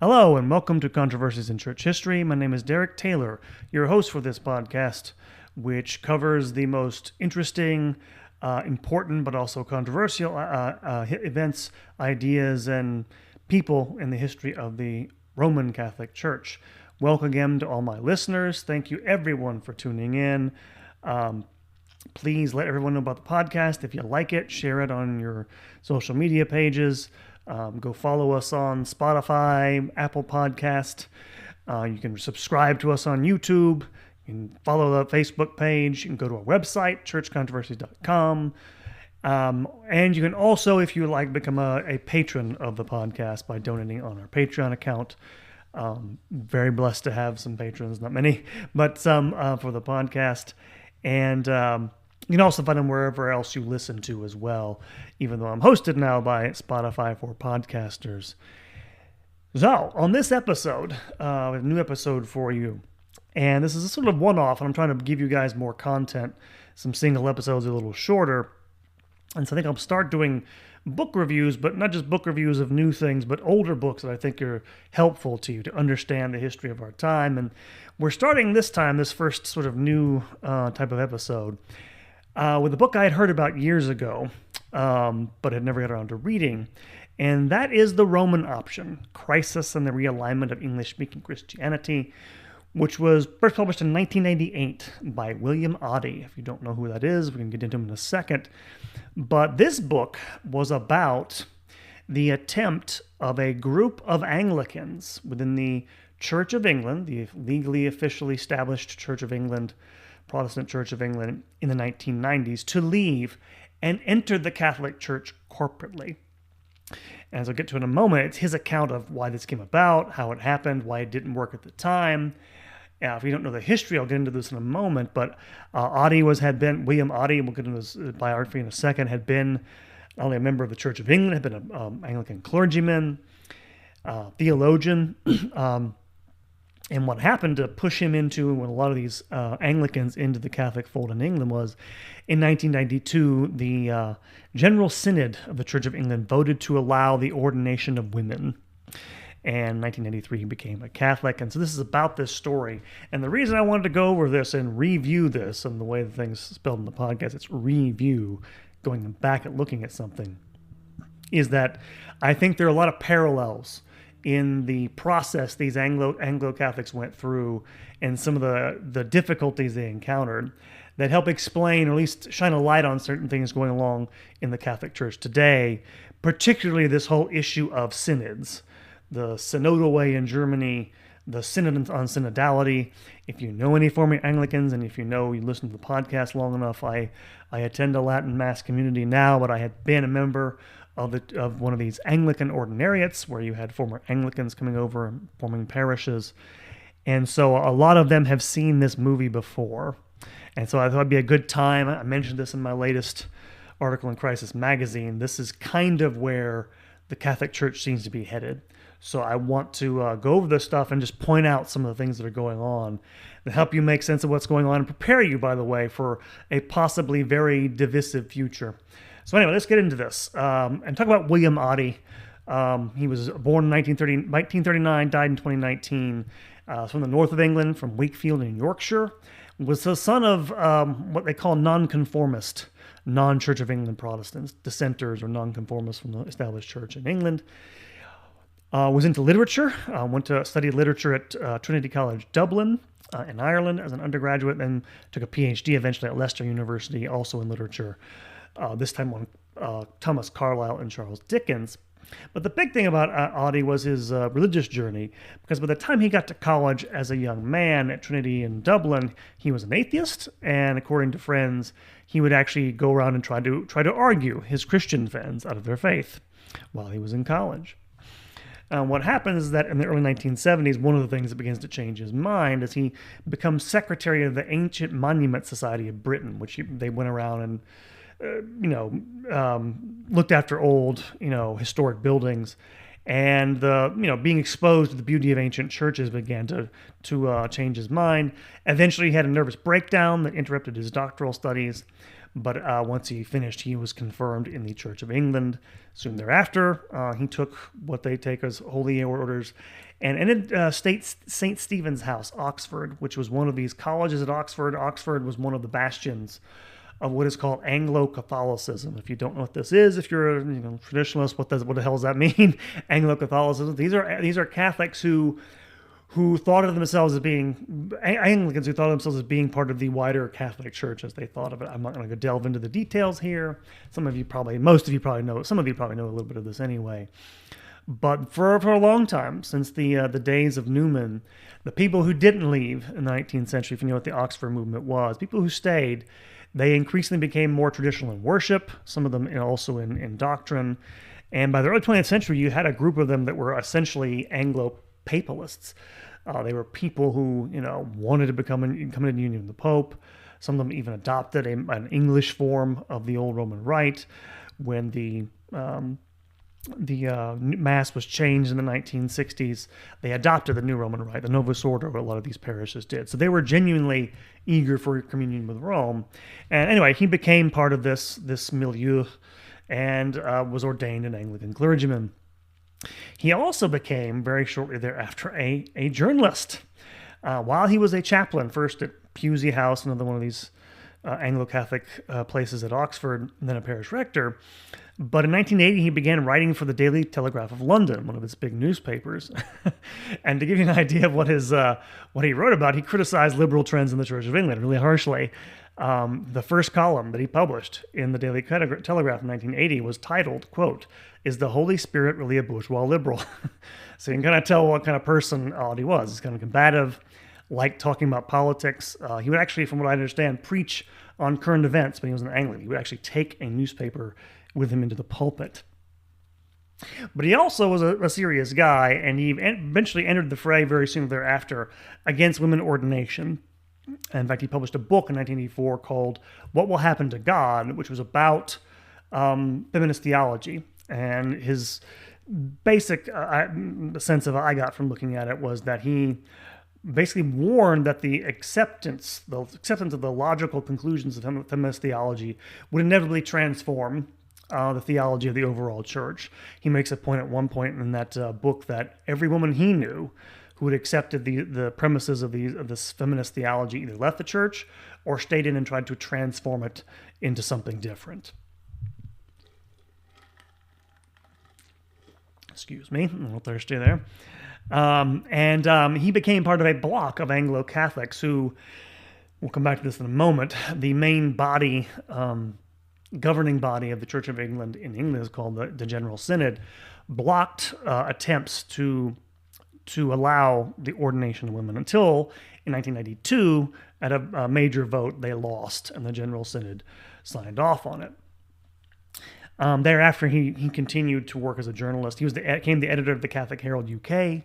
Hello and welcome to Controversies in Church History. My name is Derek Taylor, your host for this podcast, which covers the most interesting, important, but also controversial events, ideas, and people in the history of the Roman Catholic Church. Welcome again to all my listeners. Thank you everyone for tuning in. Please let everyone know about the podcast. If you like it, share it on your social media pages. Go follow us on Spotify, Apple Podcast. You can subscribe to us on YouTube. You can follow the Facebook page. You can go to our website, churchcontroversies.com. And you can also, if you like, become a patron of the podcast by donating on our Patreon account. Very blessed to have some patrons, not many, but some for the podcast. And you can also find them wherever else you listen to as well, even though I'm hosted now by Spotify for podcasters. So, on this episode, a new episode for you, and this is a sort of one-off, and I'm trying to give you guys more content. Some single episodes are a little shorter, and so I think I'll start doing book reviews, but not just book reviews of new things, but older books that I think are helpful to you to understand the history of our time. And we're starting this time, this first sort of new type of episode, with a book I had heard about years ago, but had never got around to reading, and that is The Roman Option, Crisis and the Realignment of English Speaking Christianity, which was first published in 1998 by William Oddie. If you don't know who that is, we can get into him in a second. But this book was about the attempt of a group of Anglicans within the Church of England, the legally, officially established Church of England, Protestant Church of England in the 1990s, to leave and enter the Catholic Church corporately. And as I'll get to in a moment, it's his account of why this came about, how it happened, why it didn't work at the time. If you don't know the history, I'll get into this in a moment, but William Oddie, we'll get into his biography in a second, had been not only a member of the Church of England, had been an Anglican clergyman, theologian, and what happened to push him into, when a lot of these Anglicans into the Catholic fold in England, was in 1992, the General Synod of the Church of England voted to allow the ordination of women. And in 1993, he became a Catholic. And so this is about this story. And the reason I wanted to go over this and review this, and the way the thing's spelled in the podcast, it's review, going back and looking at something, is that I think there are a lot of parallels in the process these Anglo-Catholics went through and some of the difficulties they encountered that help explain, or at least shine a light on certain things going along in the Catholic Church today, particularly this whole issue of synods, the synodal way in Germany, the synod on synodality. If you know any former Anglicans, and if you listen to the podcast long enough, I attend a Latin Mass community now, but I had been a member of one of these Anglican ordinariates where you had former Anglicans coming over and forming parishes. And so a lot of them have seen this movie before. And so I thought it'd be a good time. I mentioned this in my latest article in Crisis Magazine. This is kind of where the Catholic Church seems to be headed. So I want to go over this stuff and just point out some of the things that are going on that help you make sense of what's going on and prepare you, by the way, for a possibly very divisive future. So anyway, let's get into this and talk about William Oddie. He was born in 1939, died in 2019. From the north of England, from Wakefield in Yorkshire. Was the son of what they call nonconformist, non-Church of England Protestants, dissenters or nonconformists from the established church in England. Was into literature, went to study literature at Trinity College Dublin in Ireland as an undergraduate, then took a PhD eventually at Leicester University, also in literature, this time on Thomas Carlyle and Charles Dickens. But the big thing about Oddie was his religious journey, because by the time he got to college as a young man at Trinity in Dublin, he was an atheist, and according to friends, he would actually go around and try to argue his Christian friends out of their faith while he was in college. What happens is that in the early 1970s, one of the things that begins to change his mind is he becomes secretary of the Ancient Monument Society of Britain, which they went around and looked after old, historic buildings, and being exposed to the beauty of ancient churches began to change his mind. Eventually, he had a nervous breakdown that interrupted his doctoral studies, But once he finished, he was confirmed in the Church of England. Soon thereafter, he took what they take as holy orders and entered St. Stephen's House, Oxford, which was one of these colleges at Oxford. Oxford was one of the bastions of what is called Anglo-Catholicism. If you don't know what this is, if you're a traditionalist, what the hell does that mean? Anglo-Catholicism. These are Catholics who thought of themselves as being Anglicans, who thought of themselves as being part of the wider Catholic Church as they thought of it. I'm not going to delve into the details here. Most of you probably know. Some of you probably know a little bit of this anyway. But for a long time, since the days of Newman, the people who didn't leave in the 19th century, if you know what the Oxford movement was, people who stayed, they increasingly became more traditional in worship, some of them also in doctrine. And by the early 20th century, you had a group of them that were essentially Anglo-papalists. They were people who, wanted to come into union with the Pope. Some of them even adopted an English form of the old Roman Rite. When the Mass was changed in the 1960s, they adopted the new Roman Rite, the Novus Ordo, what a lot of these parishes did. So they were genuinely eager for communion with Rome. And anyway, he became part of this milieu and was ordained an Anglican clergyman. He also became, very shortly thereafter, a journalist. While he was a chaplain, first at Pusey House, another one of these Anglo-Catholic places at Oxford, and then a parish rector. But in 1980, he began writing for the Daily Telegraph of London, one of its big newspapers. And to give you an idea of what he wrote about, he criticized liberal trends in the Church of England really harshly. The first column that he published in the Daily Telegraph in 1980 was titled, quote, "Is the Holy Spirit really a bourgeois liberal?" So you can kind of tell what kind of person Oddie was. He's kind of combative, liked talking about politics. He would actually, from what I understand, preach on current events when he was an Anglican. He would actually take a newspaper with him into the pulpit. But he also was a serious guy, and he eventually entered the fray very soon thereafter against women ordination. In fact, he published a book in 1984 called What Will Happen to God, which was about feminist theology. And his basic sense of I got from looking at it was that he basically warned that the acceptance of the logical conclusions of feminist theology would inevitably transform the theology of the overall church. He makes a point at one point in that book that every woman he knew who had accepted the premises of this feminist theology either left the church or stayed in and tried to transform it into something different. Excuse me, I'm a little thirsty there. And he became part of a block of Anglo-Catholics who, we'll come back to this in a moment, the main body, governing body of the Church of England in England is called the General Synod, blocked attempts to allow the ordination of women until in 1992, at a major vote, they lost, and the General Synod signed off on it. Thereafter, he continued to work as a journalist. He became the editor of the Catholic Herald UK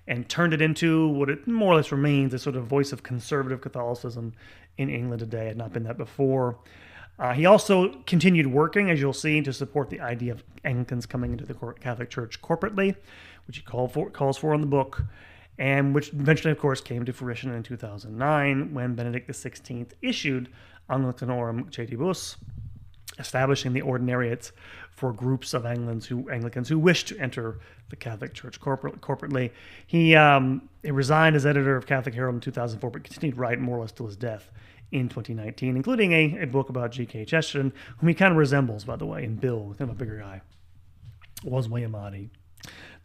and turned it into what it more or less remains, a sort of voice of conservative Catholicism in England today. It had not been that before. He also continued working, as you'll see, to support the idea of Anglicans coming into the Catholic Church corporately, which he calls for in the book, and which eventually, of course, came to fruition in 2009 when Benedict XVI issued Anglicanorum Cedibus, establishing the ordinariates for groups of Anglicans who wished to enter the Catholic Church corporately. He resigned as editor of Catholic Herald in 2004, but continued to write more or less till his death in 2019, including a book about G.K. Chesterton, whom he kind of resembles, by the way, in build, kind of a bigger guy. Was William Oddie.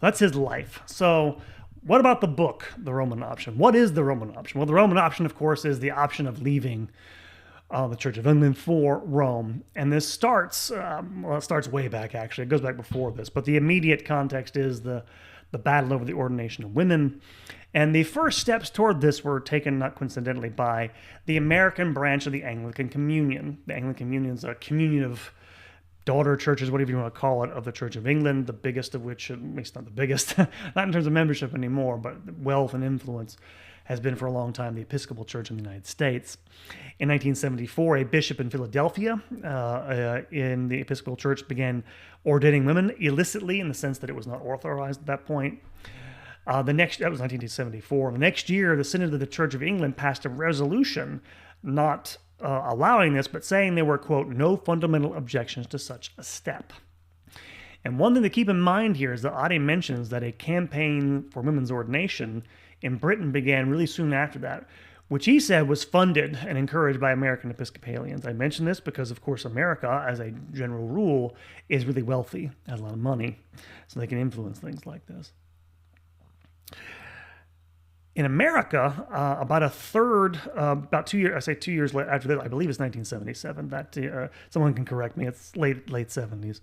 That's his life. So what about the book, The Roman Option? What is the Roman Option? Well, the Roman Option, of course, is the option of leaving the Church of England for Rome. And this starts, it starts way back, actually. It goes back before this. But the immediate context is the battle over the ordination of women. And the first steps toward this were taken, not coincidentally, by the American branch of the Anglican Communion. The Anglican Communion is a communion of daughter churches, whatever you want to call it, of the Church of England, the biggest of which, at least not the biggest, not in terms of membership anymore, but wealth and influence, has been for a long time the Episcopal Church in the United States. In 1974, a bishop in Philadelphia in the Episcopal Church began ordaining women illicitly, in the sense that it was not authorized at that point. That was 1974. The next year, the Synod of the Church of England passed a resolution not allowing this, but saying there were, quote, no fundamental objections to such a step. And one thing to keep in mind here is that Oddie mentions that a campaign for women's ordination in Britain began really soon after that, which he said was funded and encouraged by American Episcopalians. I mention this because, of course, America, as a general rule, is really wealthy, has a lot of money, so they can influence things like this. In America, about a third, about 2 years, I say 2 years after that, I believe it's 1977, that someone can correct me, it's late 70s.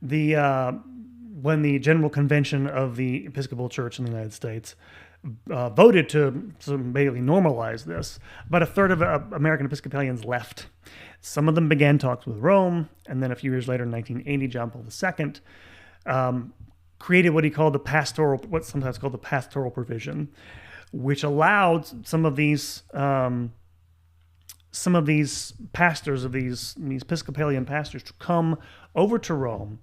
When the General Convention of the Episcopal Church in the United States voted to basically normalize this, about a third of American Episcopalians left. Some of them began talks with Rome, and then a few years later, in 1980, John Paul II created what he called what's sometimes called the pastoral provision, which allowed some of these pastors of these Episcopalian pastors to come over to Rome.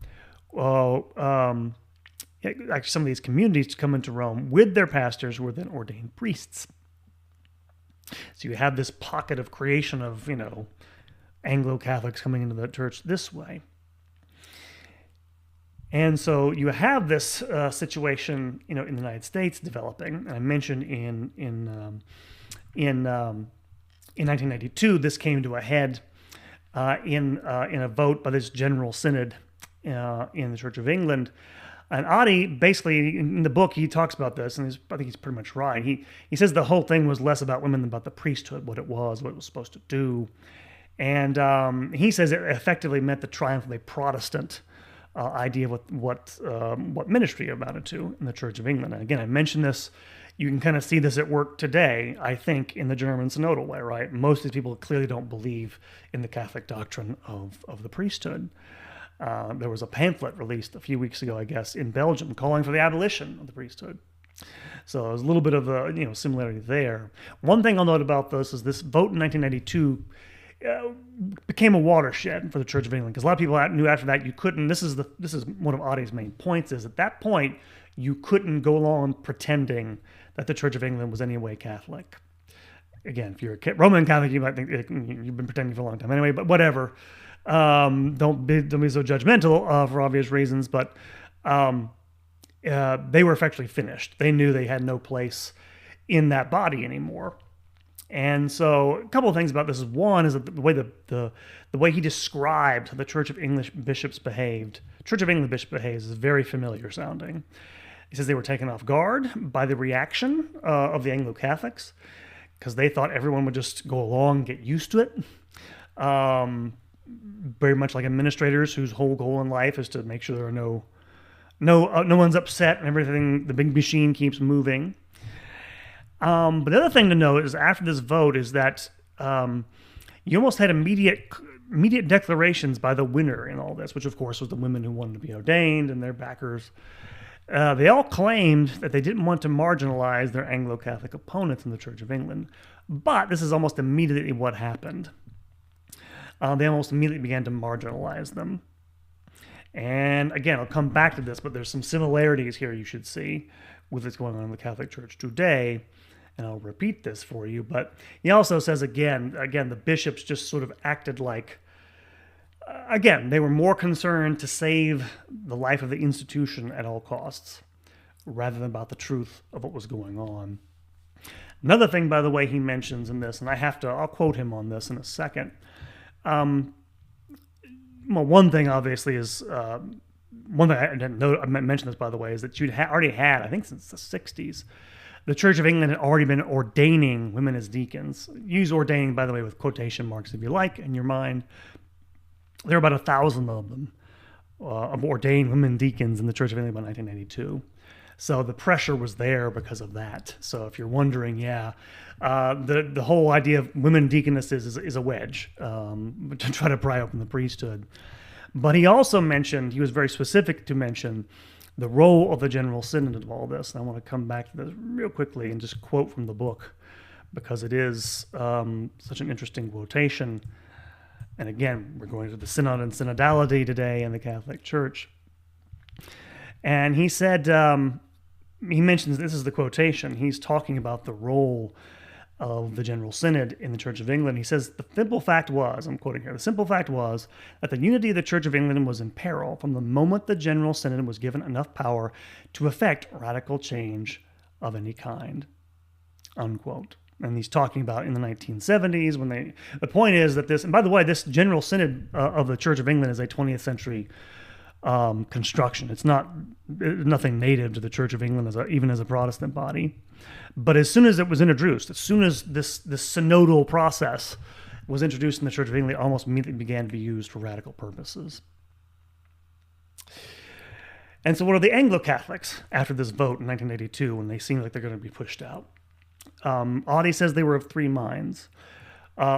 Actually, some of these communities to come into Rome with their pastors who were then ordained priests. So you have this pocket of creation of, Anglo-Catholics coming into the church this way. And so you have this situation, in the United States developing. And I mentioned in 1992, this came to a head in a vote by this General Synod in the Church of England. And Oddie, basically, in the book, he talks about this, and I think he's pretty much right. He says the whole thing was less about women than about the priesthood, what it was supposed to do. And he says it effectively meant the triumph of a Protestant idea of what ministry amounted to in the Church of England. And again, I mentioned this. You can kind of see this at work today, I think, in the German synodal way, right? Most of these people clearly don't believe in the Catholic doctrine of the priesthood. There was a pamphlet released a few weeks ago, I guess, in Belgium calling for the abolition of the priesthood. So there's a little bit of a similarity there. One thing I'll note about this is this vote in 1992 became a watershed for the Church of England, because a lot of people knew after that you couldn't. This is one of Oddie's main points, is at that point you couldn't go along pretending that the Church of England was any way Catholic. Again, if you're a Roman Catholic, you might think you've been pretending for a long time anyway. But whatever. Don't be so judgmental for obvious reasons, but they were effectively finished. They knew they had no place in that body anymore. And so a couple of things about this is, one is that the way he described how the Church of English bishops behaved, Church of England bishop behaves, is very familiar sounding. He says they were taken off guard by the reaction of the Anglo-Catholics, because they thought everyone would just go along and get used to it. Very much like administrators whose whole goal in life is to make sure there are no one's upset and everything, the big machine keeps moving. But the other thing to note is after this vote is that you almost had immediate declarations by the winner in all this, which of course was the women who wanted to be ordained and their backers. They all claimed that they didn't want to marginalize their Anglo-Catholic opponents in the Church of England. But this is almost immediately what happened. They almost immediately began to marginalize them. And again, I'll come back to this, but there's some similarities here you should see with what's going on in the Catholic Church today. And I'll repeat this for you. But he also says, again, the bishops just sort of acted like, again, they were more concerned to save the life of the institution at all costs, rather than about the truth of what was going on. Another thing, by the way, he mentions in this, and I'll quote him on this in a second. One thing obviously is, one thing I didn't know, I mentioned this, by the way, is that you'd already had, I think since the 60s, the Church of England had already been ordaining women as deacons. Use ordaining, by the way, with quotation marks if you like, in your mind. There were about 1,000 of them, of ordained women deacons in the Church of England by 1992. So the pressure was there because of that. So if you're wondering, the whole idea of women deaconesses is a wedge to try to pry open the priesthood. But he also mentioned, he was very specific to mention the role of the General Synod of all this. And I want to come back to this real quickly and just quote from the book, because it is such an interesting quotation. And again, we're going to the synod and synodality today in the Catholic Church. And he said, he mentions, this is the quotation, he's talking about the role of the General Synod in the Church of England. He says, the simple fact was, I'm quoting here, the simple fact was that the unity of the Church of England was in peril from the moment the General Synod was given enough power to effect radical change of any kind, unquote. And he's talking about in the 1970s when the point is that this, and by the way, this General Synod of the Church of England is a 20th century construction. It's nothing native to the Church of England even as a Protestant body. But as soon as it was introduced, as soon as this synodal process was introduced in the Church of England, it almost immediately began to be used for radical purposes. And so what are the Anglo-Catholics after this vote in 1982 when they seem like they're going to be pushed out? Oddie says they were of three minds.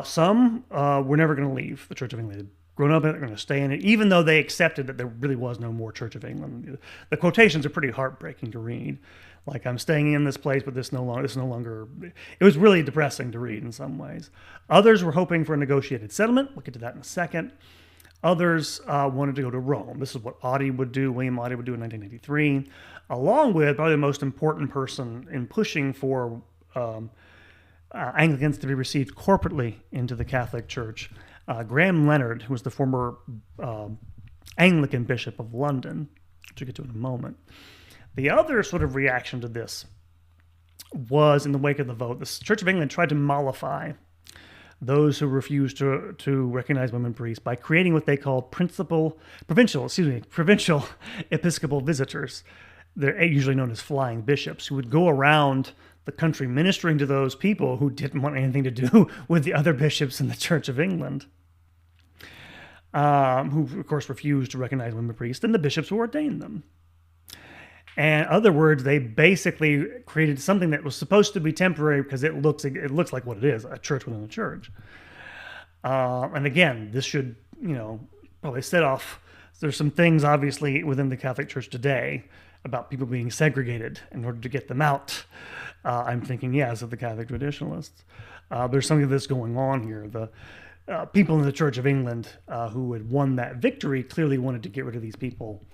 Some were never going to leave the Church of England. They'd grown up in it, they're going to stay in it, even though they accepted that there really was no more Church of England. The quotations are pretty heartbreaking to read. Like, I'm staying in this place, but this no longer. It was really depressing to read in some ways. Others were hoping for a negotiated settlement. We'll get to that in a second. Others wanted to go to Rome. This is what Oddie would do, William Oddie would do in 1983, along with probably the most important person in pushing for Anglicans to be received corporately into the Catholic Church, Graham Leonard, who was the former Anglican Bishop of London, which we'll get to in a moment. The other sort of reaction to this was in the wake of the vote. The Church of England tried to mollify those who refused to recognize women priests by creating what they called provincial episcopal visitors. They're usually known as flying bishops, who would go around the country ministering to those people who didn't want anything to do with the other bishops in the Church of England, who, of course, refused to recognize women priests, and the bishops who ordained them. And in other words, they basically created something that was supposed to be temporary because it looks like what it is, a church within a church. And again, this should, probably set off. There's some things, obviously, within the Catholic Church today about people being segregated in order to get them out. I'm thinking, yes, of the Catholic traditionalists. There's something of this going on here. The people in the Church of England who had won that victory clearly wanted to get rid of these people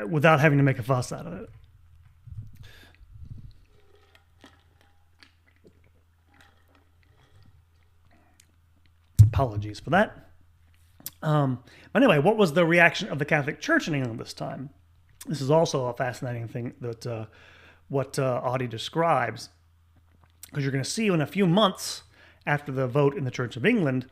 without having to make a fuss out of it. Apologies for that. But anyway, what was the reaction of the Catholic Church in England this time? This is also a fascinating thing that what Oddie describes, because you're going to see in a few months after the vote in the Church of England,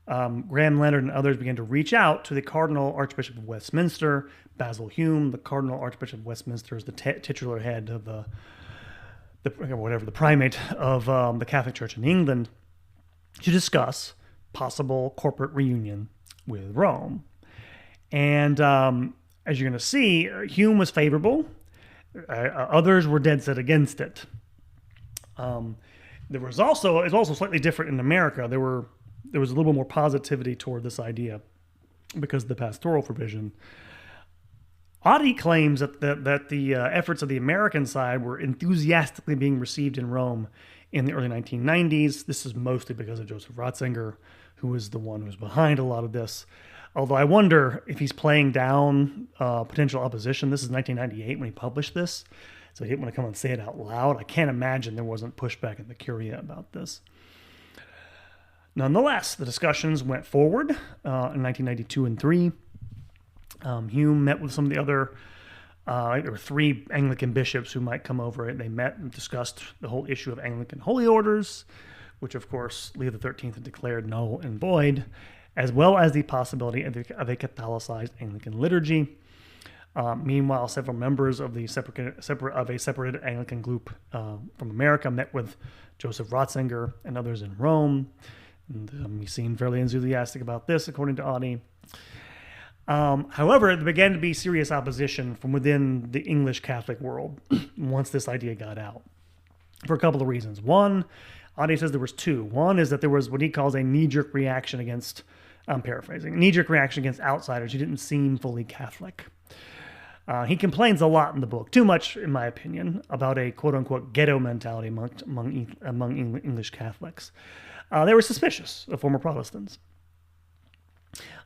Graham Leonard and others began to reach out to the Cardinal Archbishop of Westminster, Basil Hume. The Cardinal Archbishop of Westminster is the titular head of the primate of the Catholic Church in England, to discuss possible corporate reunion with Rome. And as you're going to see, Hume was favorable. Others were dead set against it. It's also slightly different in America. There was a little more positivity toward this idea because of the pastoral provision. Oddie claims that the efforts of the American side were enthusiastically being received in Rome in the early 1990s. This is mostly because of Joseph Ratzinger, who was the one who was behind a lot of this. Although I wonder if he's playing down potential opposition. This is 1998 when he published this, so he didn't want to come and say it out loud. I can't imagine there wasn't pushback in the Curia about this. Nonetheless, the discussions went forward in 1992 and 3. Hume met with some of the other, there were 3 Anglican bishops who might come over. They met and discussed the whole issue of Anglican holy orders, which of course Leo XIII had declared null and void, as well as the possibility of a Catholicized Anglican liturgy. Meanwhile, several members of a separated Anglican group from America met with Joseph Ratzinger and others in Rome. And he seemed fairly enthusiastic about this, according to Oddie. However, there began to be serious opposition from within the English Catholic world once this idea got out, for a couple of reasons. One, Oddie says there was 2. One is that there was what he calls a knee-jerk reaction against, I'm paraphrasing, a knee-jerk reaction against outsiders who didn't seem fully Catholic. He complains a lot in the book, too much in my opinion, about a quote-unquote ghetto mentality among English Catholics. They were suspicious of former Protestants.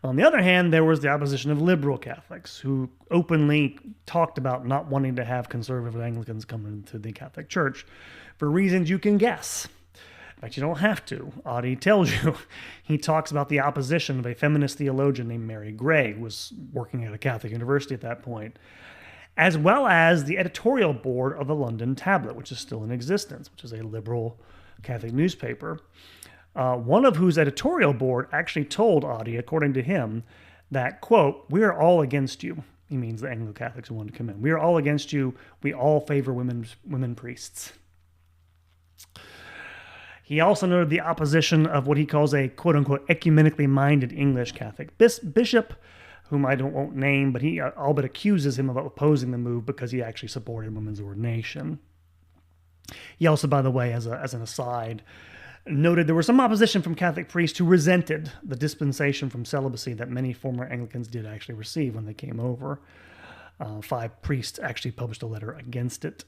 On the other hand, there was the opposition of liberal Catholics who openly talked about not wanting to have conservative Anglicans come into the Catholic Church for reasons you can guess. But you don't have to. Oddie tells you. He talks about the opposition of a feminist theologian named Mary Gray, who was working at a Catholic university at that point, as well as the editorial board of the London Tablet, which is still in existence, which is a liberal Catholic newspaper. One of whose editorial board actually told Oddie, according to him, that, quote, "We are all against you." He means the Anglo-Catholics who wanted to come in. "We are all against you. We all favor women priests." He also noted the opposition of what he calls a quote-unquote ecumenically minded English Catholic bishop, whom I won't name, but he all but accuses him of opposing the move because he actually supported women's ordination. He also, by the way, as an aside, noted there was some opposition from Catholic priests who resented the dispensation from celibacy that many former Anglicans did actually receive when they came over. 5 priests actually published a letter against it.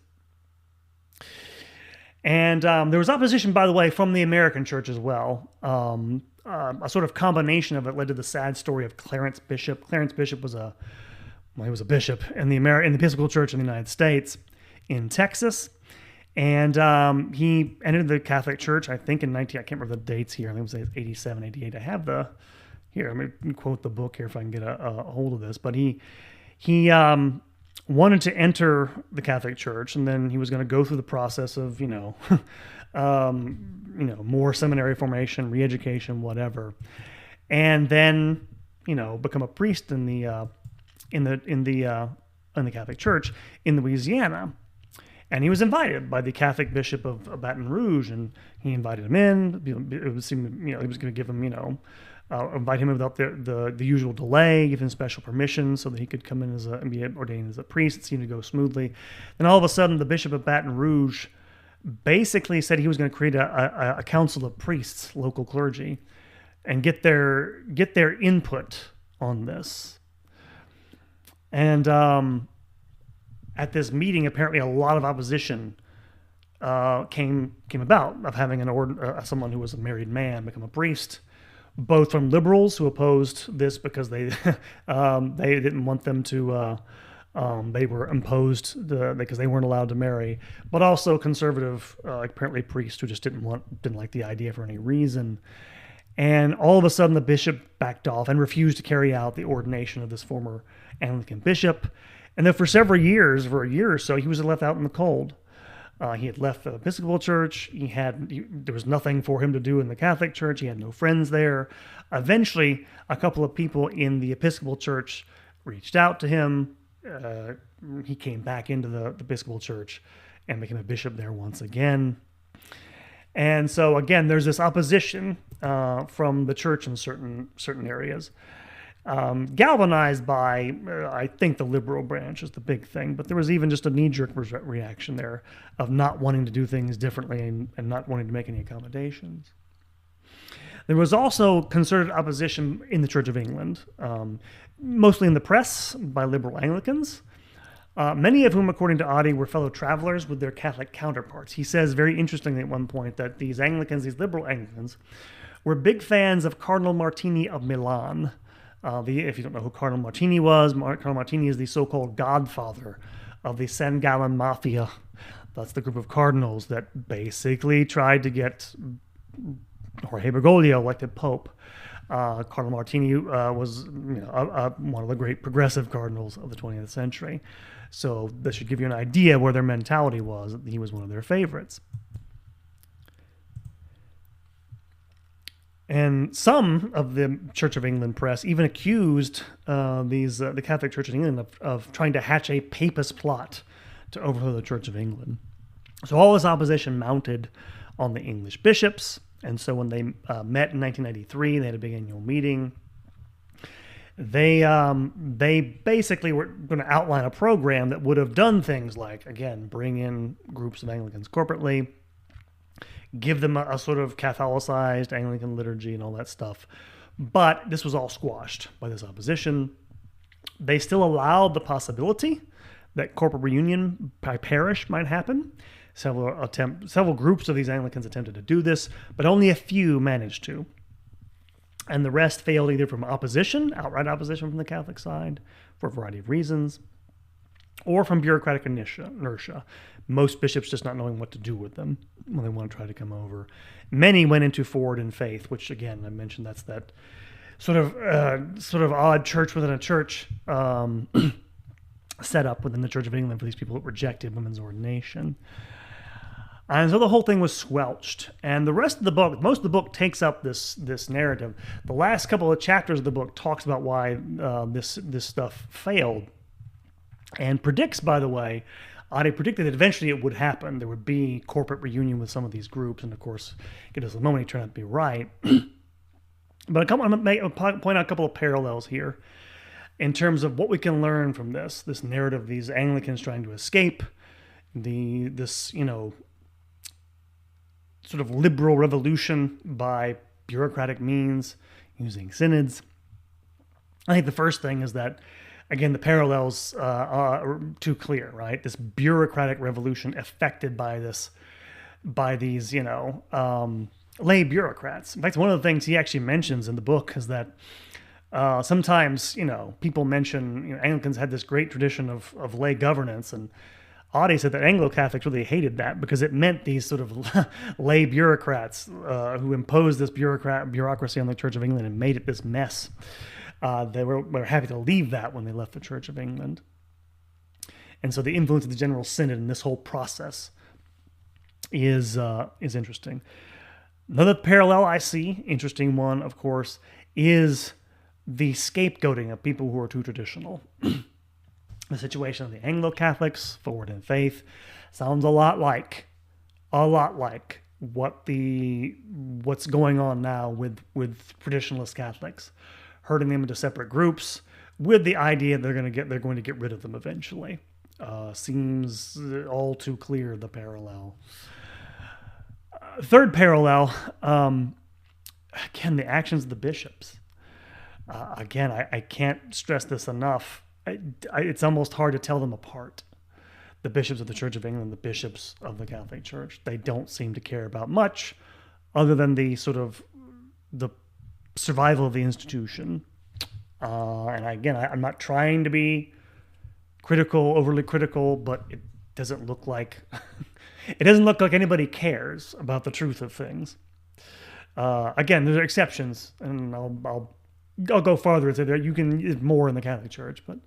And there was opposition, by the way, from the American church as well. A sort of combination of it led to the sad story of Clarence Bishop. Clarence Bishop was he was a bishop in the Episcopal Church in the United States in Texas. And he entered the Catholic Church, I think, in I can't remember the dates here. I think it was 87, 88. I have here, I'm going to quote the book here if I can get a hold of this. But he wanted to enter the Catholic Church, and then he was going to go through the process of, more seminary formation, re-education, whatever, and then, become a priest in the Catholic Church in Louisiana. And he was invited by the Catholic Bishop of Baton Rouge, and he invited him in. It would seem, he was going to give him, invite him without the usual delay, give him special permission so that he could come in and be ordained as a priest. It seemed to go smoothly. Then all of a sudden, the Bishop of Baton Rouge basically said he was going to create a council of priests, local clergy, and get their input on this. And at this meeting, apparently a lot of opposition came about of having someone who was a married man become a priest, both from liberals who opposed this because they didn't want them to they were imposed because they weren't allowed to marry, but also conservative apparently priests who just didn't like the idea for any reason. And all of a sudden the bishop backed off and refused to carry out the ordination of this former Anglican bishop. And then for a year or so, he was left out in the cold. He had left the Episcopal Church. There was nothing for him to do in the Catholic Church. He had no friends there. Eventually, a couple of people in the Episcopal Church reached out to him. He came back into the Episcopal Church and became a bishop there once again. And so again, there's this opposition from the church in certain areas. Galvanized by, I think, the liberal branch is the big thing, but there was even just a knee-jerk reaction there of not wanting to do things differently and not wanting to make any accommodations. There was also concerted opposition in the Church of England, mostly in the press by liberal Anglicans, many of whom, according to Oddie, were fellow travelers with their Catholic counterparts. He says very interestingly at one point that these liberal Anglicans, were big fans of Cardinal Martini of Milan. If you don't know who Cardinal Martini was, Cardinal Martini is the so-called godfather of the San Gallen Mafia. That's the group of cardinals that basically tried to get Jorge Bergoglio elected pope. Cardinal Martini was one of the great progressive cardinals of the 20th century. So this should give you an idea where their mentality was. He was one of their favorites. And some of the Church of England press even accused the Catholic Church in England of trying to hatch a papist plot to overthrow the Church of England. So all this opposition mounted on the English bishops. And so when they met in 1993, they had a big annual meeting. They basically were going to outline a program that would have done things like, again, bring in groups of Anglicans corporately, give them a sort of Catholicized Anglican liturgy and all that stuff. But this was all squashed by this opposition. They still allowed the possibility that corporate reunion by parish might happen. Several groups of these Anglicans attempted to do this, but only a few managed to. And the rest failed either from outright opposition from the Catholic side, for a variety of reasons, or from bureaucratic inertia. Most bishops just not knowing what to do with them when they want to try to come over. Many went into forward in faith, which again I mentioned that's that sort of odd church within a church set up within the Church of England for these people that rejected women's ordination. And so the whole thing was squelched. And the rest of the book, most of the book takes up this narrative. The last couple of chapters of the book talks about why this stuff failed, and predicts, by the way, Oddie predicted that eventually it would happen. There would be corporate reunion with some of these groups, and of course, it was the moment he turned out to be right. But I'm going to point out a couple of parallels here in terms of what we can learn from this narrative of these Anglicans trying to escape this sort of liberal revolution by bureaucratic means, using synods. I think the first thing is that, again, the parallels are too clear, right? This bureaucratic revolution affected by these, lay bureaucrats. In fact, one of the things he actually mentions in the book is that sometimes, people mention, Anglicans had this great tradition of lay governance, and Oddie said that Anglo-Catholics really hated that because it meant these sort of lay bureaucrats who imposed this bureaucracy on the Church of England and made it this mess. They were happy to leave that when they left the Church of England. And so the influence of the General Synod in this whole process is interesting. Another parallel I see, interesting one, of course, is the scapegoating of people who are too traditional. The situation of the Anglo-Catholics, forward in faith, sounds a lot like what's going on now with traditionalist Catholics, herding them into separate groups with the idea they're going to get rid of them eventually. Seems all too clear, the parallel. Third parallel, again, the actions of the bishops. Again, I can't stress this enough. It's almost hard to tell them apart. The bishops of the Church of England, the bishops of the Catholic Church, they don't seem to care about much other than the survival of the institution. And again, I'm not trying to be overly critical, but it doesn't look like anybody cares about the truth of things. Again, there's exceptions, and I'll go farther and say that there's more in the Catholic Church, but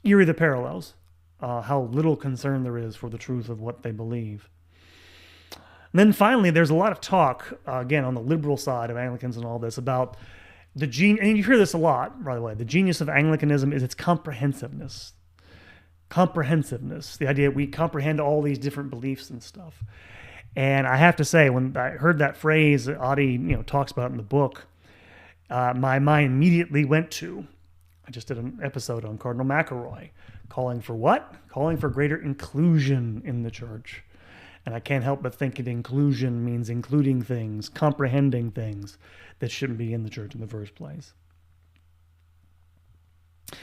eerie the parallels, how little concern there is for the truth of what they believe. And then finally, there's a lot of talk, again, on the liberal side of Anglicans and all this, about and you hear this a lot, by the way, the genius of Anglicanism is its comprehensiveness. The idea that we comprehend all these different beliefs and stuff. And I have to say, when I heard that phrase that Oddie, talks about in the book, my mind immediately went to, I just did an episode on Cardinal McElroy, calling for what? Calling for greater inclusion in the church. And I can't help but think that inclusion means including things, comprehending things that shouldn't be in the church in the first place. A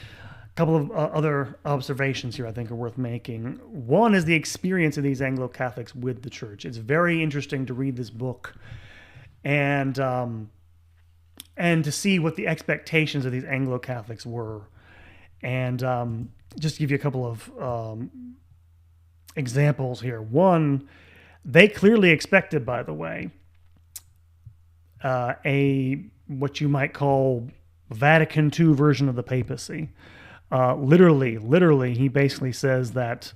couple of other observations here I think are worth making. One is the experience of these Anglo-Catholics with the church. It's very interesting to read this book and to see what the expectations of these Anglo-Catholics were. And just to give you a couple of examples here. One, they clearly expected, by the way, what you might call Vatican II version of the papacy. Literally, he basically says that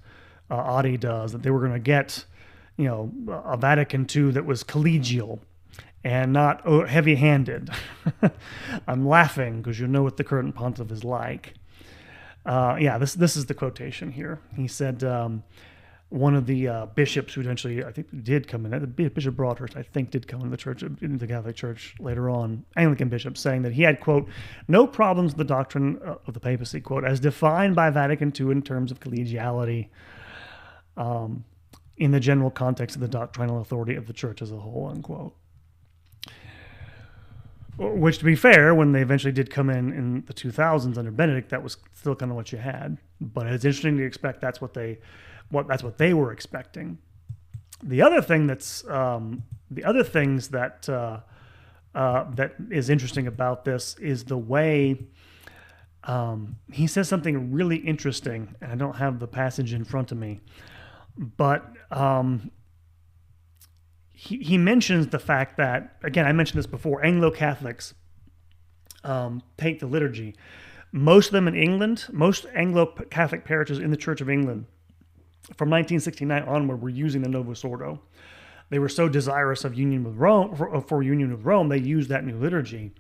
Oddie does, that they were going to get, a Vatican II that was collegial and not heavy-handed. I'm laughing because you know what the current pontiff is like. This is the quotation here. He said, one of the bishops who eventually, I think, did come in, Bishop Broadhurst, I think, did come into the Catholic Church later on, Anglican bishop, saying that he had, quote, no problems with the doctrine of the papacy, quote, as defined by Vatican II in terms of collegiality in the general context of the doctrinal authority of the church as a whole, unquote. Which, to be fair, when they eventually did come in the 2000s under Benedict, that was still kind of what you had. But it's interesting to expect that's what they were expecting. The other thing that is interesting about this is the way he says something really interesting, and I don't have the passage in front of me, but he mentions the fact that, again, I mentioned this before, Anglo-Catholics take the liturgy. Most of them in England, most Anglo-Catholic parishes in the Church of England from 1969 onward were using the Novus Ordo. They were so desirous of union with Rome, for union with Rome, they used that new liturgy.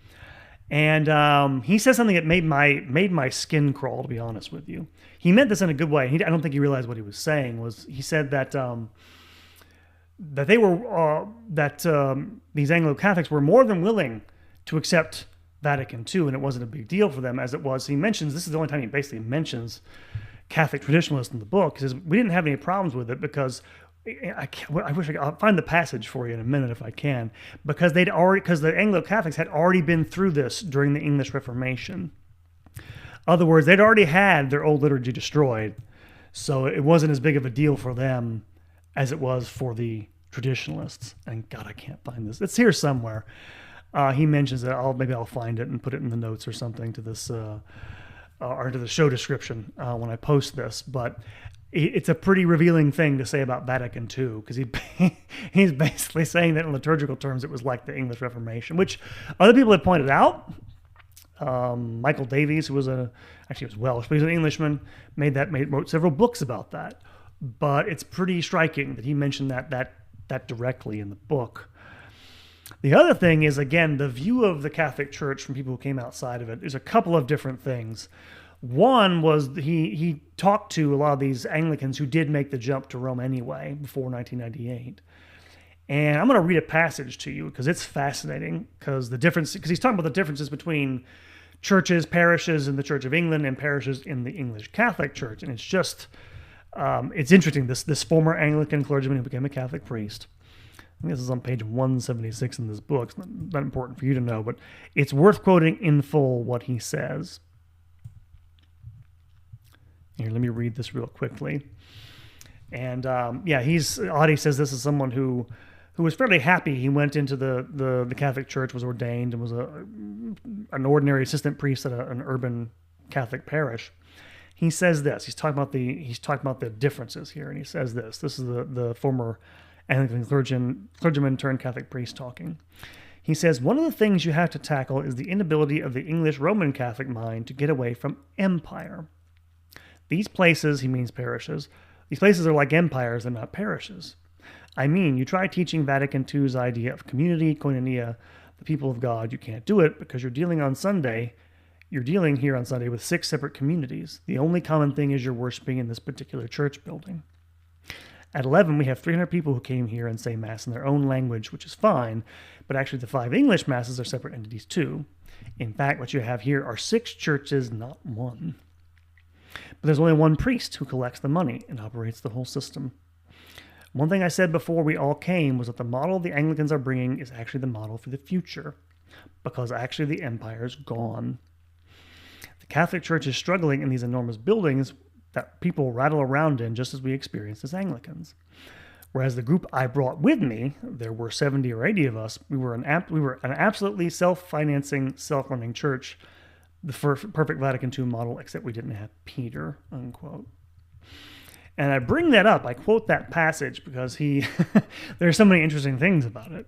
And he says something that made my skin crawl, to be honest with you. He meant this in a good way. I don't think he realized what he was saying. He said that these Anglo-Catholics were more than willing to accept Vatican II, and it wasn't a big deal for them as it was. He mentions, this is the only time he basically mentions Catholic traditionalists in the book. He says, we didn't have any problems with it because I'll find the passage for you in a minute if I can, because the Anglo-Catholics had already been through this during the English Reformation. In other words, they'd already had their old liturgy destroyed, so it wasn't as big of a deal for them as it was for the traditionalists. And God, I can't find this. It's here somewhere. He mentions it. Maybe I'll find it and put it in the notes or something to this, or to the show description when I post this. But it's a pretty revealing thing to say about Vatican II, because he's basically saying that in liturgical terms it was like the English Reformation, which other people had pointed out. Michael Davies, who was actually he was Welsh, but he's an Englishman, wrote several books about that. But it's pretty striking that he mentioned that directly in the book. The other thing is, again, the view of the Catholic Church from people who came outside of it. There's a couple of different things. One was he talked to a lot of these Anglicans who did make the jump to Rome anyway before 1998. And I'm going to read a passage to you because it's fascinating, because he's talking about the differences between churches, parishes in the Church of England and parishes in the English Catholic Church. And it's just, it's interesting. This former Anglican clergyman who became a Catholic priest, I think this is on page 176 in this book. It's not important for you to know, but it's worth quoting in full what he says. Here, let me read this real quickly. And Oddie says this is someone who was fairly happy. He went into the Catholic Church, was ordained, and was an ordinary assistant priest at an urban Catholic parish. He says this. He's talking about the differences here, and he says this. This is the former Anglican clergyman turned Catholic priest talking. He says, one of the things you have to tackle is the inability of the English Roman Catholic mind to get away from empire. These places, he means parishes, these places are like empires, they're not parishes. I mean, you try teaching Vatican II's idea of community, koinonia, the people of God, you can't do it because you're dealing here on Sunday with 6 separate communities. The only common thing is you're worshiping in this particular church building. At 11, we have 300 people who came here and say Mass in their own language, which is fine, but actually the 5 English Masses are separate entities too. In fact, what you have here are 6 churches, not 1. But there's only 1 priest who collects the money and operates the whole system. One thing I said before we all came was that the model the Anglicans are bringing is actually the model for the future, because actually the empire's gone. The Catholic Church is struggling in these enormous buildings that people rattle around in, just as we experienced as Anglicans. Whereas the group I brought with me, there were 70 or 80 of us, we were an absolutely self-financing, self-running church, the perfect Vatican II model, except we didn't have Peter, unquote. And I bring that up, I quote that passage because there's so many interesting things about it.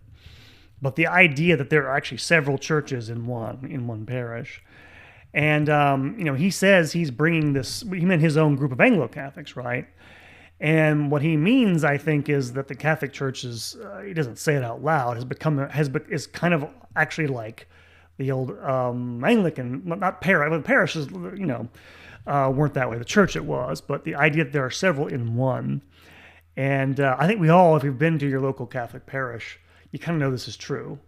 But the idea that there are actually several churches in one parish. And, he says he's bringing this, he meant his own group of Anglo-Catholics, right? And what he means, I think, is that the Catholic Church is, he doesn't say it out loud, is kind of actually like the old Anglican, not parishes, weren't that way. The church it was, but the idea that there are several in one. And I think we all, if you've been to your local Catholic parish, you kind of know this is true.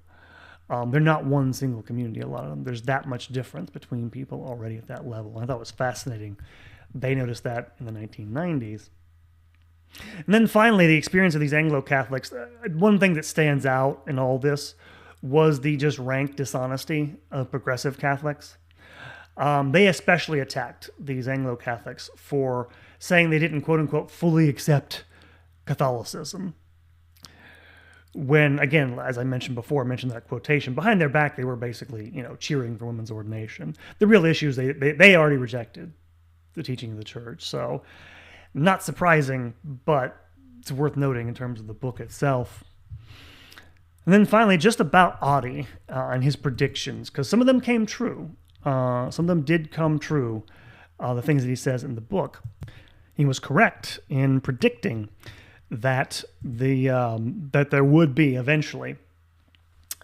They're not one single community, a lot of them. There's that much difference between people already at that level. I thought it was fascinating. They noticed that in the 1990s. And then finally, the experience of these Anglo-Catholics, one thing that stands out in all this was the just rank dishonesty of progressive Catholics. They especially attacked these Anglo-Catholics for saying they didn't, quote-unquote, fully accept Catholicism, when, again, as I mentioned before, I mentioned that quotation, behind their back, they were basically, cheering for women's ordination. The real issue is they already rejected the teaching of the church. So not surprising, but it's worth noting in terms of the book itself. And then finally, just about Oddie and his predictions, because some of them came true. Some of them did come true, the things that he says in the book. He was correct in predicting that that there would be eventually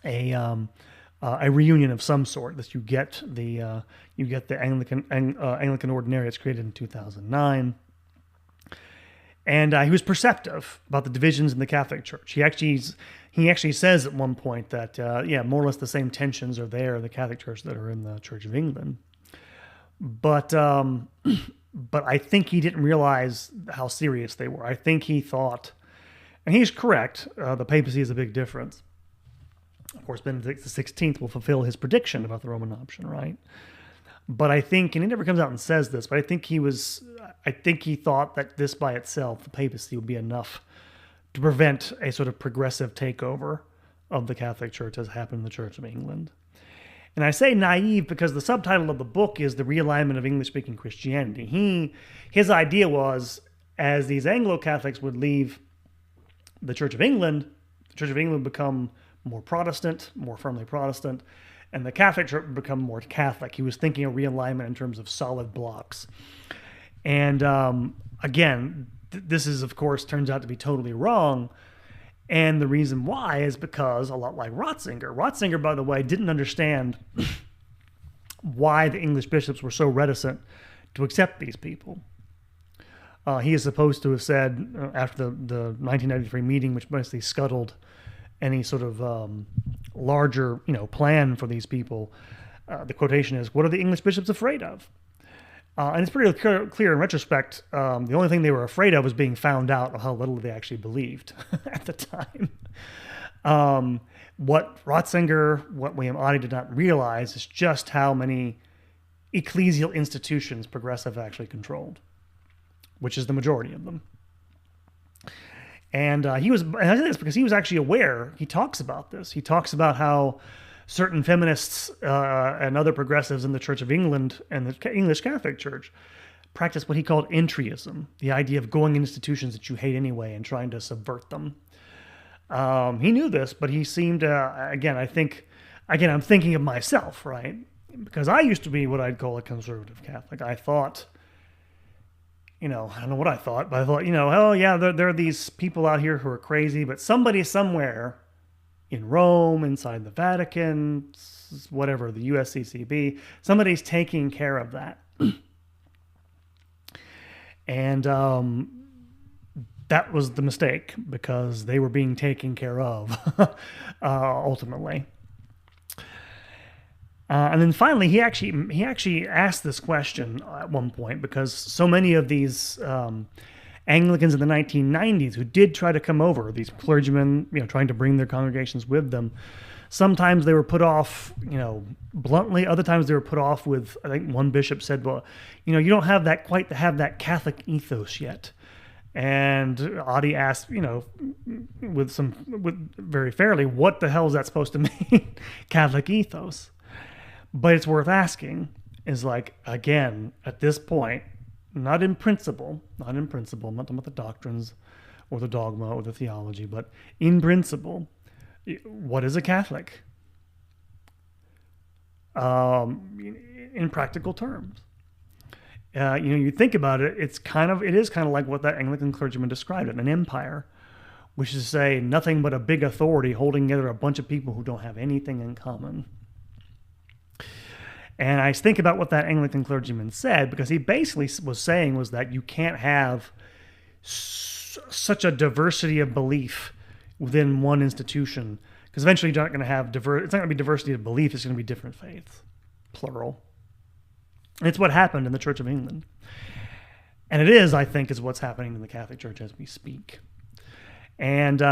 a reunion of some sort. That you get the Anglican Ordinariates created in 2009. And he was perceptive about the divisions in the Catholic Church. He actually says at one point that more or less the same tensions are there in the Catholic Church that are in the Church of England. But I think he didn't realize how serious they were. I think he thought, and he's correct, the papacy is a big difference. Of course, Benedict XVI will fulfill his prediction about the Roman option, right? But I think, and he never comes out and says this, but I think he thought that this by itself, the papacy, would be enough to prevent a sort of progressive takeover of the Catholic Church as happened in the Church of England. And I say naive because the subtitle of the book is The Realignment of English Speaking Christianity. His idea was, as these Anglo-Catholics would leave the Church of England would become more Protestant, more firmly Protestant, and the Catholic Church would become more Catholic. He was thinking of realignment in terms of solid blocks. And again, this is, of course, turns out to be totally wrong. And the reason why is because, a lot like Ratzinger. Ratzinger, by the way, didn't understand why the English bishops were so reticent to accept these people. He is supposed to have said, after the 1993 meeting, which basically scuttled any sort of larger plan for these people, the quotation is, "What are the English bishops afraid of?" And it's pretty clear in retrospect, the only thing they were afraid of was being found out of how little they actually believed at the time. What Ratzinger, what William Oddie did not realize is just how many ecclesial institutions progressive actually controlled, which is the majority of them. And I say this because he was actually aware. He talks about this. He talks about how certain feminists and other progressives in the Church of England and the English Catholic Church practice what he called entryism, the idea of going in institutions that you hate anyway and trying to subvert them. He knew this, but he seemed, I'm thinking of myself, right? Because I used to be what I'd call a conservative Catholic. I thought, I don't know what I thought, but I thought, oh yeah, there are these people out here who are crazy, but somebody somewhere in Rome, inside the Vatican, whatever, the USCCB, somebody's taking care of that. And that was the mistake, because they were being taken care of, ultimately. And then finally, he actually asked this question at one point, because so many of these Anglicans in the 1990s who did try to come over, these clergymen, trying to bring their congregations with them, sometimes they were put off, bluntly. Other times they were put off with, I think one bishop said, well, you don't have that Catholic ethos yet. And Oddie asked, with very fairly, what the hell is that supposed to mean, Catholic ethos? But it's worth asking, is like, again, at this point, not in principle, I'm not talking about the doctrines or the dogma or the theology, but in principle, what is a Catholic? In practical terms. You think about it, it is kind of like what that Anglican clergyman described it, an empire, which is to say nothing but a big authority holding together a bunch of people who don't have anything in common. And I think about what that Anglican clergyman said, because he basically was saying was that you can't have such a diversity of belief within one institution, because eventually you're not going to have it's not going to be diversity of belief, it's going to be different faiths, plural. And it's what happened in the Church of England. And it is, I think, is what's happening in the Catholic Church as we speak. And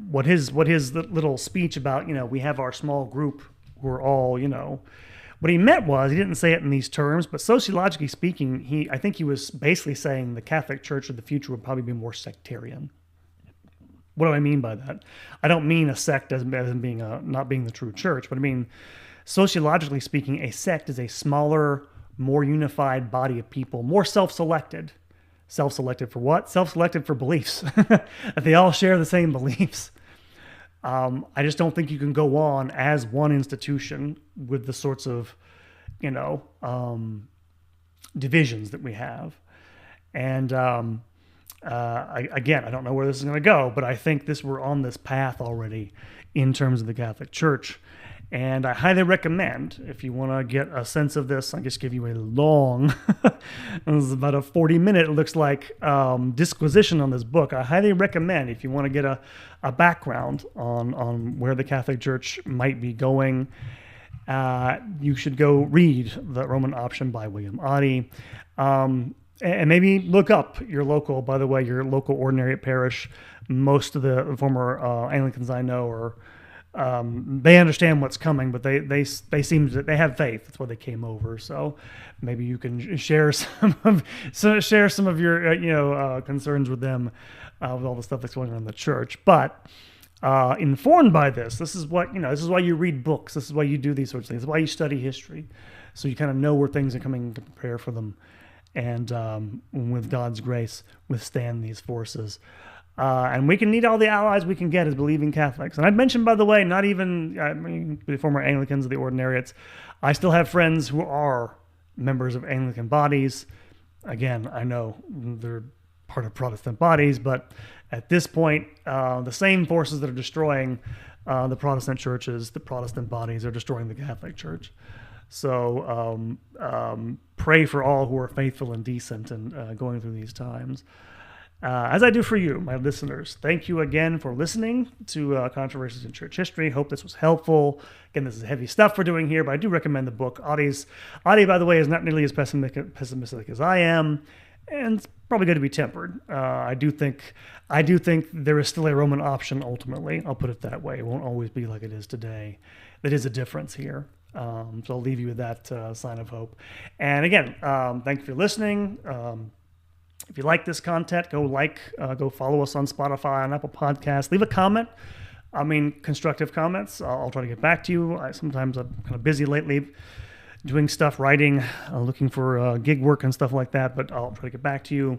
what his little speech about, we have our small group who are all, what he meant was, he didn't say it in these terms, but sociologically speaking, I think he was basically saying the Catholic Church of the future would probably be more sectarian. What do I mean by that? I don't mean a sect as being not being the true church, but I mean, sociologically speaking, a sect is a smaller, more unified body of people, more self-selected. Self-selected for what? Self-selected for beliefs. They all share the same beliefs. I just don't think you can go on as one institution with the sorts of, divisions that we have. And I don't know where this is going to go, but I think we're on this path already in terms of the Catholic Church. And I highly recommend, if you want to get a sense of this, I'll just give you a long, this is about a 40-minute, it looks like, disquisition on this book. I highly recommend, if you want to get a background on where the Catholic Church might be going, you should go read The Roman Option by William Oddie. And maybe look up your local ordinariate parish. Most of the former Anglicans I know are, they understand what's coming, but they seem to, they have faith. That's why they came over. So maybe you can share some of your concerns with them, with all the stuff that's going on in the church. But informed by this is what this is why you read books. This is why you do these sorts of things. This is why you study history, so you kind of know where things are coming to prepare for them, and with God's grace, withstand these forces. And we can need all the allies we can get as believing Catholics. And I'd mentioned, by the way, the former Anglicans of the ordinariates, I still have friends who are members of Anglican bodies. Again, I know they're part of Protestant bodies, but at this point, the same forces that are destroying the Protestant churches, the Protestant bodies, are destroying the Catholic Church. So pray for all who are faithful and decent and going through these times. As I do for you, my listeners. Thank you again for listening to Controversies in Church History. Hope this was helpful. Again, this is heavy stuff we're doing here, but I do recommend the book. Oddie, by the way, is not nearly as pessimistic as I am, and it's probably going to be tempered. I do think there is still a Roman option ultimately. I'll put it that way. It won't always be like it is today. There is a difference here. So I'll leave you with that sign of hope. And again, thank you for listening. If you like this content, go follow us on Spotify and Apple Podcasts. Leave a comment. Constructive comments. I'll try to get back to you. Sometimes I'm kind of busy lately doing stuff, writing, looking for gig work and stuff like that, but I'll try to get back to you.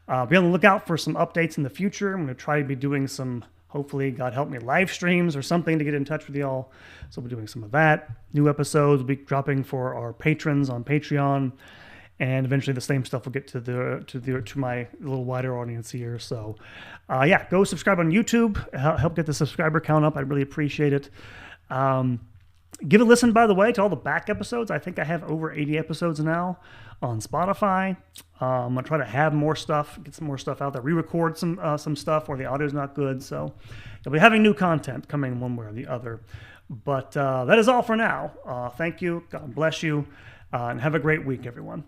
Be on the lookout for some updates in the future. I'm going to try to be doing some, hopefully, God help me, live streams or something to get in touch with y'all. So we'll be doing some of that. New episodes will be dropping for our patrons on Patreon. And eventually the same stuff will get to my little wider audience here. So, go subscribe on YouTube. Help get the subscriber count up. I'd really appreciate it. Give a listen, by the way, to all the back episodes. I think I have over 80 episodes now on Spotify. I'm going to try to have more stuff, get some more stuff out there, re-record some stuff where the audio's not good. So you'll be having new content coming one way or the other. But that is all for now. Thank you. God bless you. And have a great week, everyone.